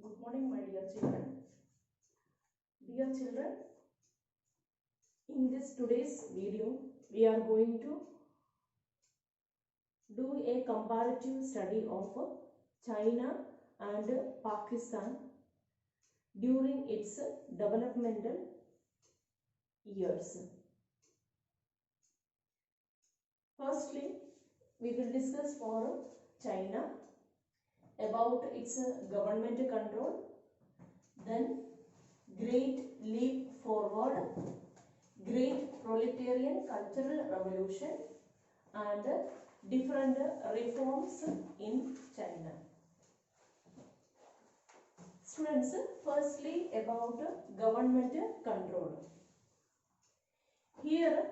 Good morning, my dear children. Dear children, in this today's video, we are going to do a comparative study of China and Pakistan during its developmental years. Firstly, we will discuss for China about its government control, then Great Leap Forward, Great Proletarian Cultural Revolution, and different reforms in China. Students, firstly about government control. Here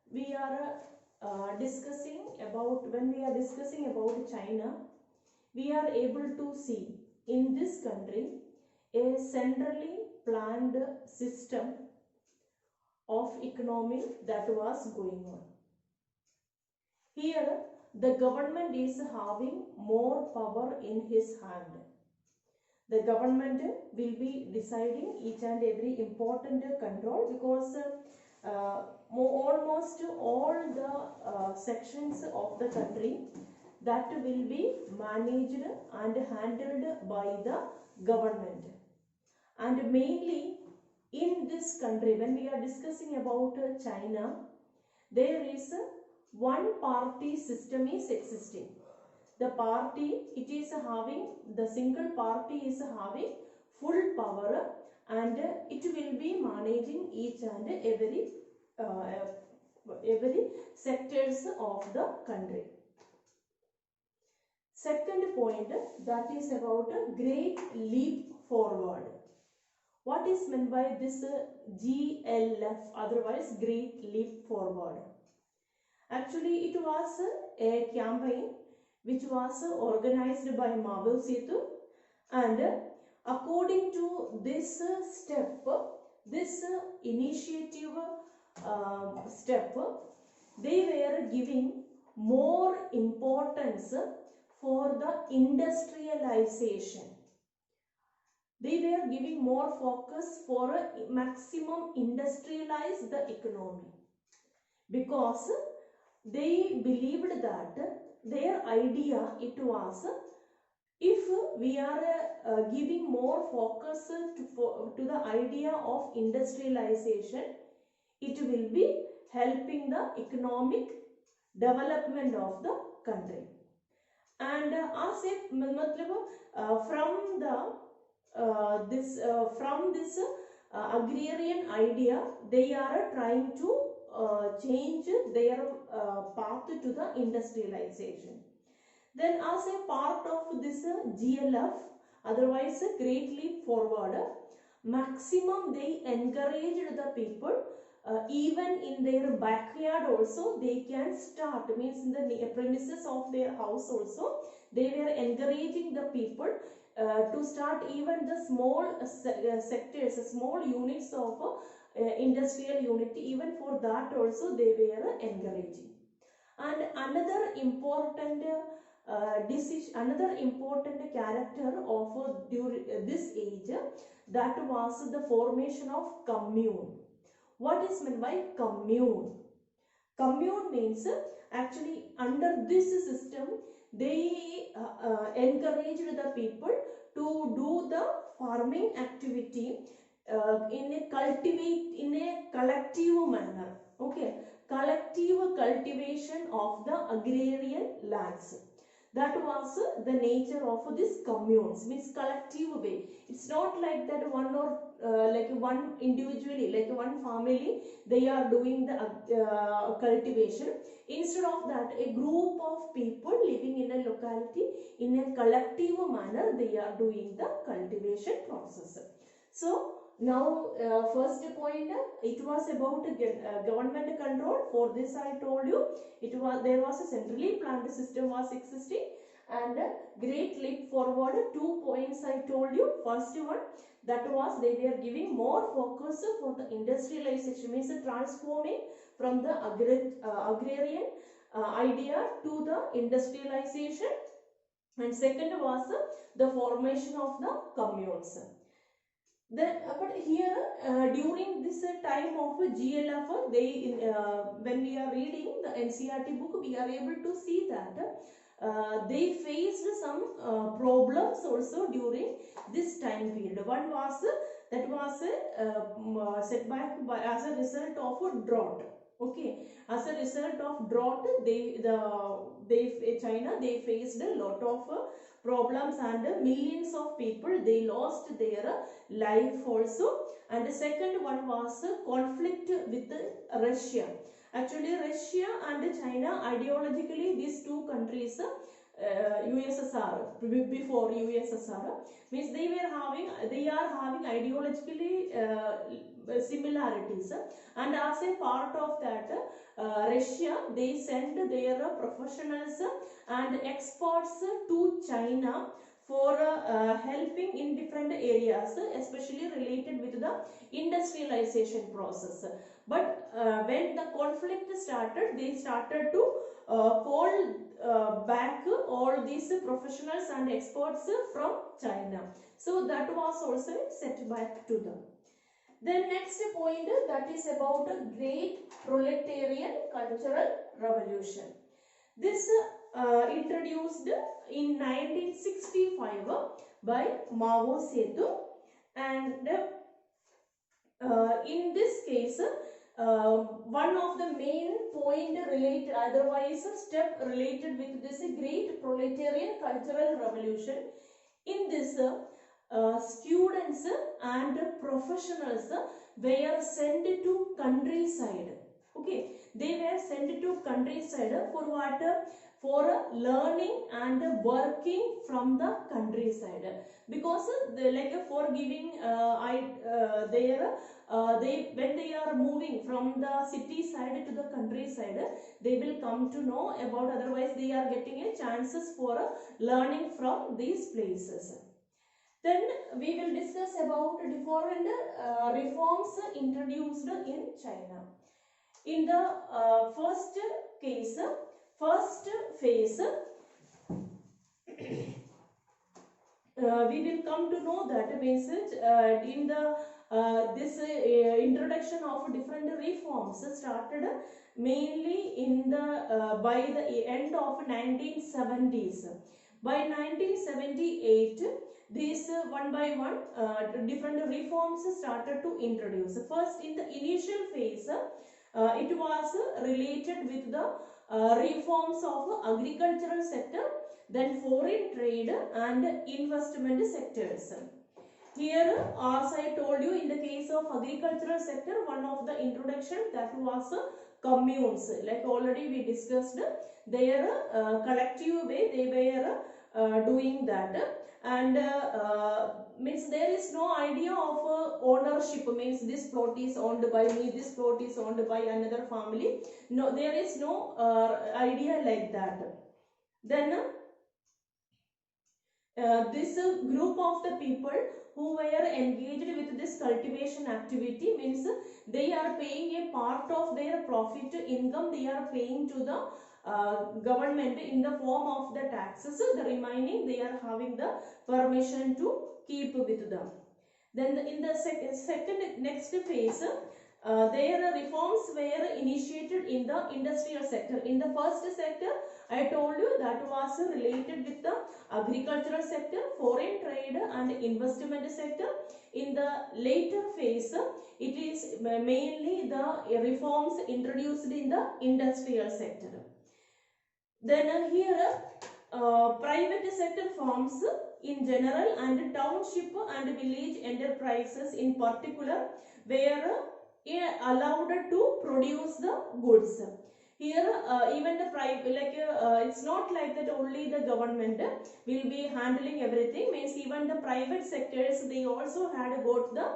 we are discussing about, when we are discussing about China, we are able to see in this country a centrally planned system of economy that was going on. Here the government is having more power in his hand. The government will be deciding each and every important control, because almost all the sections of the country that will be managed and handled by the government. And mainly in this country, when we are discussing about China, there is one party system is existing. The party, it is having, the single party is having full power, and it will be managing each and every sectors of the country. Second point, that is about a great leap forward. What is meant by this GLF, otherwise Great Leap Forward? Actually, it was a campaign which was organized by Mao Zedong, and according to this step, this initiative step, they were giving more importance for the industrialization. They were giving more focus for a maximum industrialize the economy, because they believed that their idea, it was, if we are giving more focus to the idea of industrialization, it will be helping the economic development of the country. And as if from this agrarian idea, they are trying to change their path to the industrialization. Then as a part of this GLF, otherwise Great Leap Forward, maximum they encouraged the people, even in their backyard also they can start, means in the premises of their house also they were encouraging the people to start even the small sectors, small units of industrial unit, even for that also they were encouraging. And another important decision, another important character of during this age, that was the formation of commune. What is meant by commune? Commune means, actually under this system they encouraged the people to do the farming activity in a collective manner. Okay, collective cultivation of the agrarian lands. That was the nature of this communes, means collective way. It's not like that one or like one individually, like one family, they are doing the cultivation. Instead of that, a group of people living in a locality in a collective manner, they are doing the cultivation process. So now first point, it was about government control. For this I told you, it was, there was a centrally planned system was existing, and Great Leap Forward, 2 points I told you. First one, that was they were giving more focus for the industrialization, means transforming from the agrarian idea to the industrialization. and second was the formation of the communes. Then, but here during this time of GLF, when we are reading the NCERT book, we are able to see that they faced some problems also during this time period. One was that was setback by as a result of a drought. Okay, as a result of drought, China, they faced a lot of problems, and millions of people, they lost their life also. And the second one was conflict with Russia. Actually, Russia and China, ideologically, these two countries, USSR, before USSR, means they are having ideologically similarities, and as a part of that, Russia, they send their professionals and experts to China for helping in different areas, especially related with the industrialization process. But when the conflict started, they started to call back all these professionals and experts from China. So that was also a setback to them. Then next point, that is about a great proletarian cultural revolution. This introduced in 1965 by Mao Zedong, and in this case, one of the main point related, otherwise step related with this great proletarian cultural revolution. In this, students and professionals were sent to countryside. Okay, they were sent to countryside for what? For learning and working from the countryside, because for giving when they are moving from the city side to the countryside, they will come to know about, otherwise they are getting a chances for learning from these places. Then we will discuss about different reforms introduced in China. In the first phase, we will come to know that message in the this introduction of different reforms started mainly in the by the end of 1970s. By 1978, these one by one different reforms started to introduce. First, in the initial phase, it was related with the reforms of agricultural sector, then foreign trade and investment sectors. Here, as I told you, in the case of agricultural sector, one of the introduction, that was communes. Like already we discussed, their collective way they were doing that, and means there is no idea of ownership, means this plot is owned by me, this plot is owned by another family. No, there is no idea like that. Then this group of the people who were engaged with this cultivation activity, means they are paying a part of their profit income, they are paying to the government in the form of the taxes. The remaining they are having the permission to keep with them. Then in the second next phase, their reforms were initiated in the industrial sector. In the first sector, I told you that was related with the agricultural sector, foreign trade and investment sector. In the later phase, it is mainly the reforms introduced in the industrial sector. Then here, private sector firms in general and township and village enterprises in particular were allowed to produce the goods. Here even the private, it's not like that only the government will be handling everything, means even the private sectors, they also had got the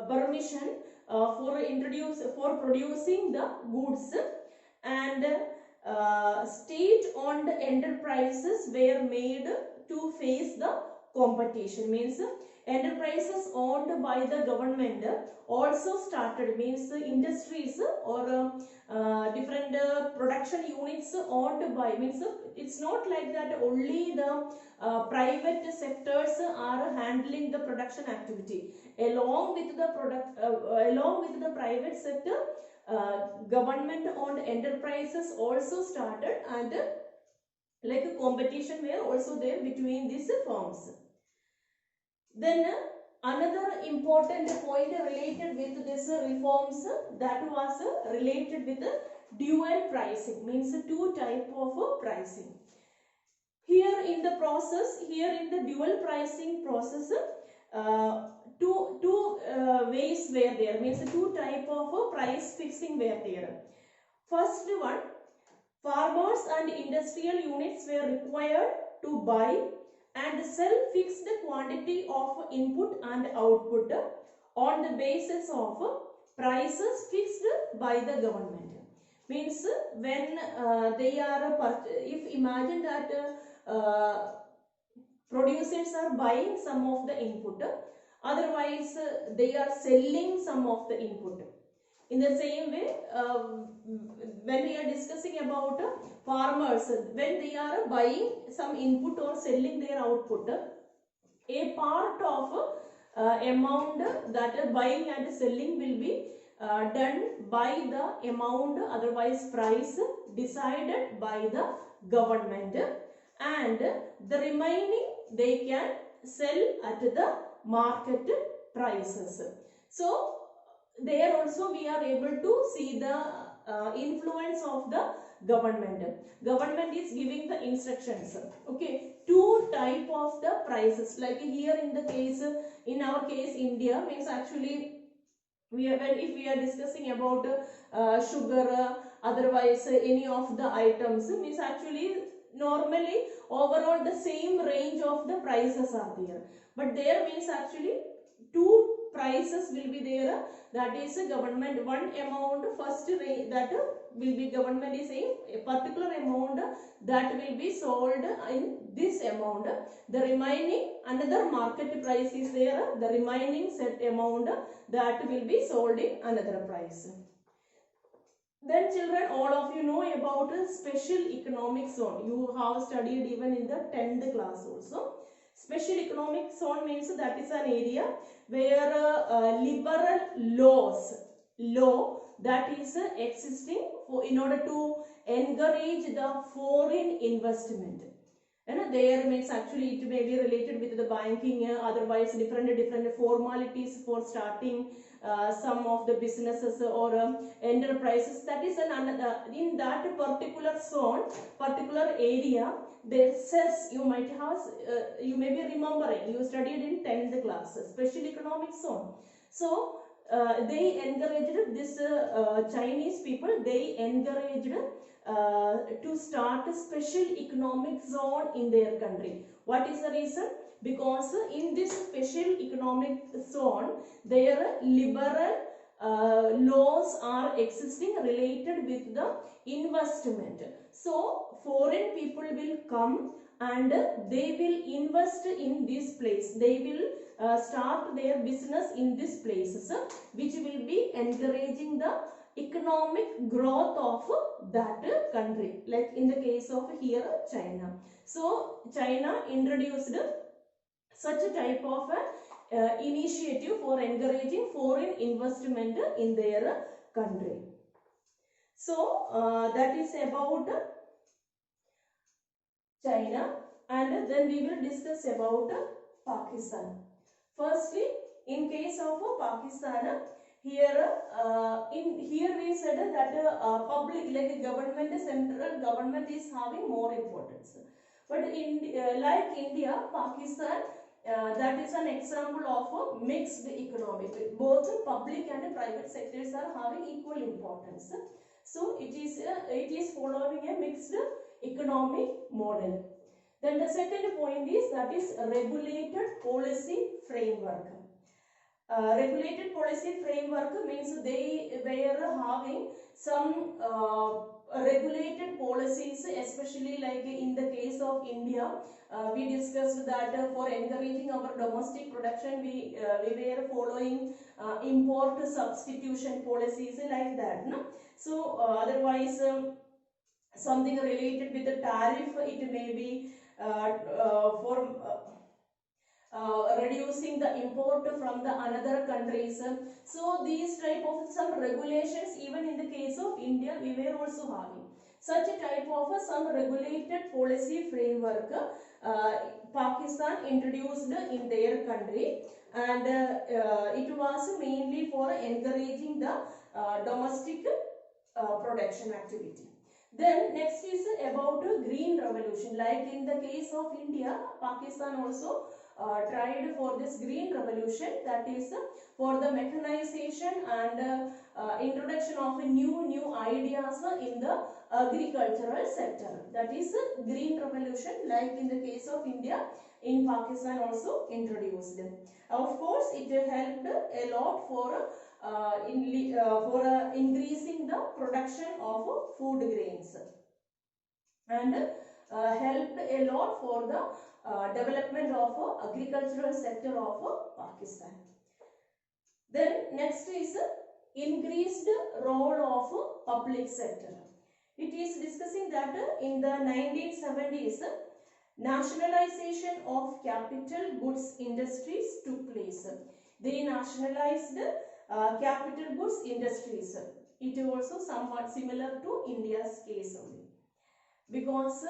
permission for producing the goods, and state-owned enterprises were made to face the competition, means enterprises owned by the government also started, means industries or different production units owned by, means it's not like that only the private sectors are handling the production activity. Along with the private sector, government owned enterprises also started, and like a competition were also there between these firms. Then another important point related with this reforms, that was related with dual pricing, means two type of pricing. Here in the process, here in the dual pricing process, two ways were there, means two type of price fixing were there. First one, farmers and industrial units were required to buy and sell fixed quantity of input and output on the basis of prices fixed by the government. Means when they are, if imagine that producers are buying some of the input, otherwise they are selling some of the input. In the same way, when we are discussing about farmers, when they are buying some input or selling their output, a part of amount that buying and selling will be done by the amount, otherwise price decided by the government, and the remaining they can sell at the market prices. So there also we are able to see the influence of the government. Government is giving the instructions. Okay, two type of the prices, like here in the case, in our case India, means actually we are, if we are discussing about sugar, otherwise any of the items, means actually normally overall the same range of the prices are there, but there means actually two prices will be there, that is government one amount first range, that will be government is saying a particular amount that will be sold in this amount, the remaining another market price is there, the remaining set amount that will be sold in another price. Then children, all of you know about a special economic zone. You have studied even in the 10th class also. Special economic zone means that is an area where liberal law that is existing for, in order to encourage the foreign investment. And there means actually it may be related with the banking, otherwise different formalities for starting some of the businesses or enterprises. That is another, in that particular zone, particular area, there says, you might have, you may be remembering, you studied in 10th class, special economic zone. So they encouraged this Chinese people, they encouraged to start a special economic zone in their country. What is the reason? Because in this special economic zone, their liberal laws are existing related with the investment. So foreign people will come and they will invest in this place. They will start their business in this places, which will be encouraging the economic growth of that country, like in the case of here China. So China introduced such a type of initiative for encouraging foreign investment in their country. So that is about China, and then we will discuss about Pakistan. Firstly, in case of Pakistan, here here we said that public, like government, central government is having more importance. But in like India, Pakistan, that is an example of a mixed economy. Both public and private sectors are having equal importance. So it is following a mixed economic model. Then the second point is that is regulated policy framework. Regulated policy framework means they were having some regulated policies, especially like in the case of India, we discussed that for encouraging our domestic production, we were following import substitution policies like that. No? So otherwise, something related with the tariff, it may be for reducing the import from the another countries. So these type of some regulations, even in the case of India, we were also having such a type of some regulated policy framework Pakistan introduced in their country, and it was mainly for encouraging the domestic production activity. Then next is about green revolution. Like in the case of India, Pakistan also tried for this green revolution, that is for the mechanization and introduction of new ideas in the agricultural sector. That is green revolution, like in the case of India, in Pakistan also introduced. Of course, it helped a lot for increasing the production of food grains, and helped a lot for the development of agricultural sector of Pakistan. Then next is increased role of public sector. It is discussing that in the 1970s, nationalization of capital goods industries took place. They nationalized capital goods industries. It is also somewhat similar to India's case only, because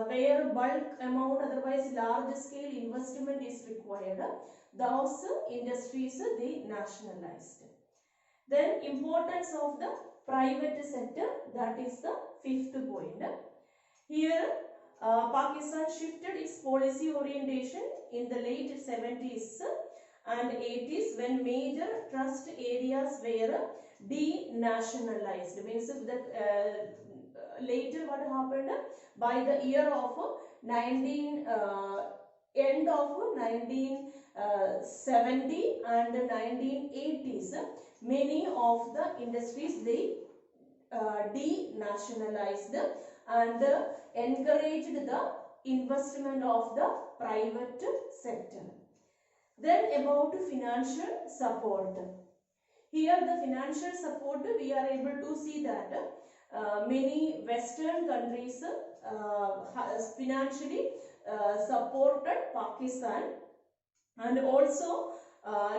where bulk amount, otherwise large scale investment is required, those industries they nationalized. Then importance of the private sector, that is the fifth point. Here Pakistan shifted its policy orientation in the late 70s and 80s, when major trust areas were denationalized. Means that later what happened, by the year of end of 1970 and 1980s, many of the industries they denationalized and encouraged the investment of the private sector. Then about financial support. Here the financial support, we are able to see that many Western countries financially supported Pakistan, and also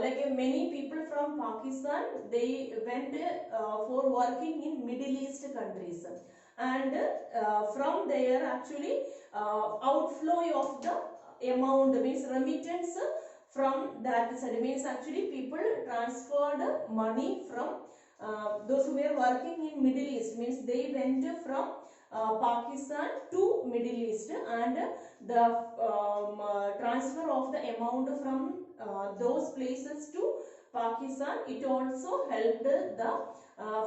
like many people from Pakistan, they went for working in Middle East countries, and from there actually outflow of the amount, means remittance from that side, means actually people transferred money from those who were working in Middle East, means they went from Pakistan to Middle East, and the transfer of the amount from those places to Pakistan, it also helped the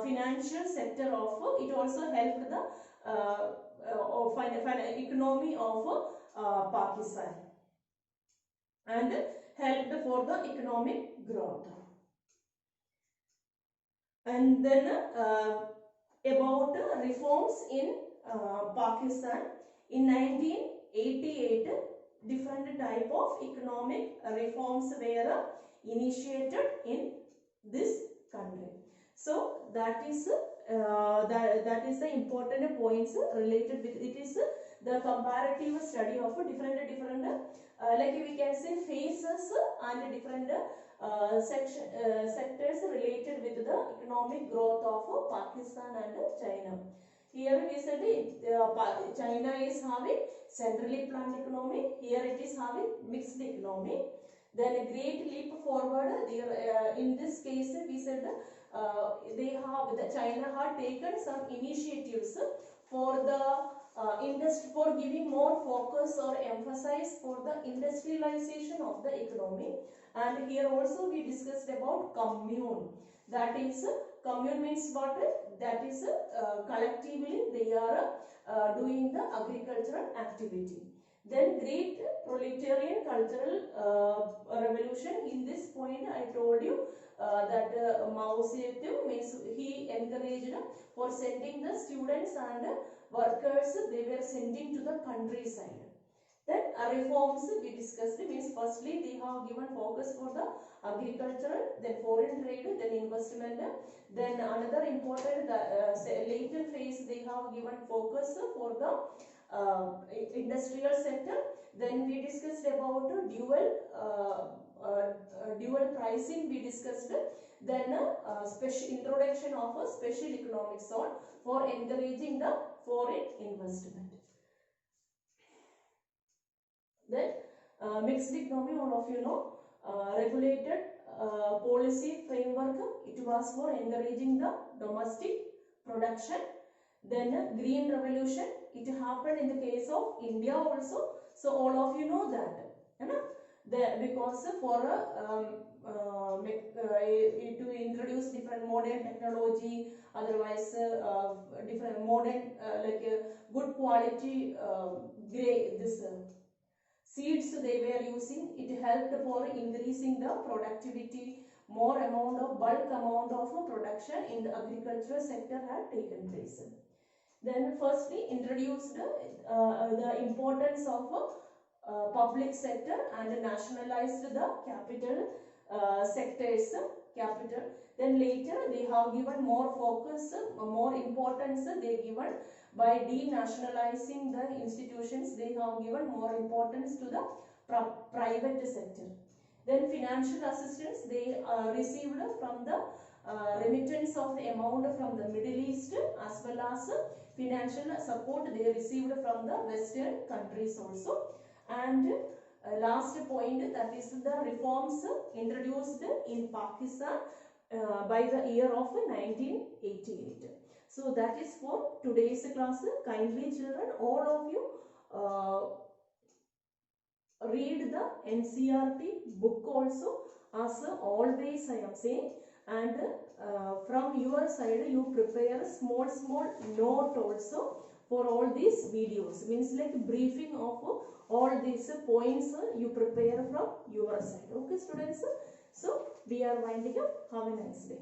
financial sector of, it also helped the economy of Pakistan, and helped for the economic growth. And then about reforms in Pakistan. In 1988, different type of economic reforms were initiated in this country. So that is the important points related with it. Is the comparative study of different like we can say phases and different sectors related with the economic growth of Pakistan and China. Here we said China is having centrally planned economy. Here it is having mixed economy. Then a great leap forward. In this case, we said China had taken some initiatives for the for giving more focus or emphasis for the industrialization of the economy. And here also we discussed about commune. That is, commune means what? That is collectively they are doing the agricultural activity. Then great proletarian cultural revolution. In this point I told you that Mao Zedong means he encouraged for sending the students and workers, they were sending to the countryside. Then reforms we discussed means firstly they have given focus for the agricultural, then foreign trade, then investment. Then another important later phase they have given focus for the industrial sector. Then we discussed about dual pricing we discussed. Then special introduction of a special economic zone for encouraging the foreign investment. Then mixed economy, all of you know, regulated policy framework, it was for encouraging the domestic production. Then green revolution, it happened in the case of India also, so all of you know that, you know, because for to introduce different modern technology, otherwise different modern like good quality this seeds they were using, it helped for increasing the productivity. More amount of bulk amount of production in the agricultural sector had taken place. Then firstly introduced the importance of public sector and nationalized the capital sectors capital. Then later they have given more focus, more importance they given by denationalizing the institutions. They have given more importance to the private sector. Then financial assistance they received from the remittance of the amount from the Middle East, as well as financial support they received from the Western countries also. And last point, that is the reforms introduced in Pakistan by the year of 1988. So that is for today's class. Kindly children, all of you read the NCERT book also, as always I am saying, and from your side you prepare small note also for all these videos, means like briefing of all these points you prepare from your side. Okay students, so we are winding up. Have a nice day.